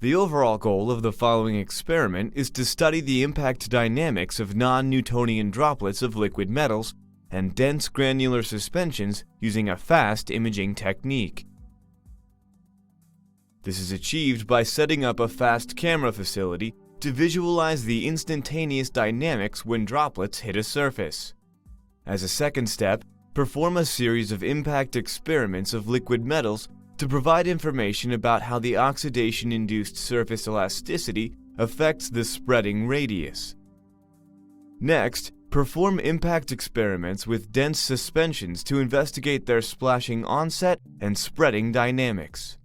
The overall goal of the following experiment is to study the impact dynamics of non-Newtonian droplets of liquid metals and dense granular suspensions using a fast imaging technique. This is achieved by setting up a fast camera facility to visualize the instantaneous dynamics when droplets hit a surface. As a second step, perform a series of impact experiments of liquid metals to provide information about how the oxidation-induced surface elasticity affects the spreading radius. Next, perform impact experiments with dense suspensions to investigate their splashing onset and spreading dynamics.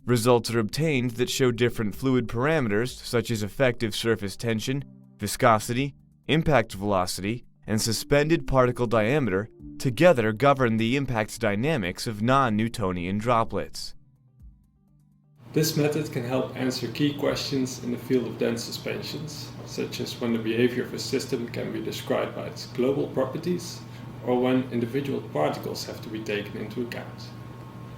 Results are obtained that show different fluid parameters such as effective surface tension, viscosity, impact velocity, and suspended particle diameter together govern the impact dynamics of non-Newtonian droplets. This method can help answer key questions in the field of dense suspensions, such as when the behavior of a system can be described by its global properties, or when individual particles have to be taken into account.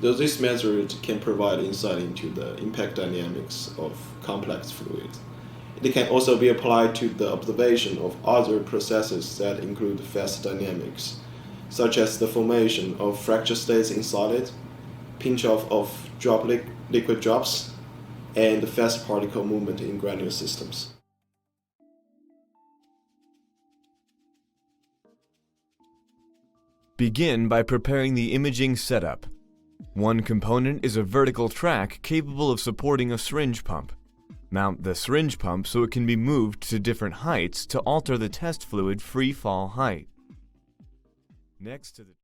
Though this method can provide insight into the impact dynamics of complex fluids, it can also be applied to the observation of other processes that include fast dynamics, such as the formation of fracture states in solid, pinch-off of liquid drops, and fast particle movement in granular systems. Begin by preparing the imaging setup. One component is a vertical track capable of supporting a syringe pump. Mount the syringe pump so it can be moved to different heights to alter the test fluid free fall height. Next to the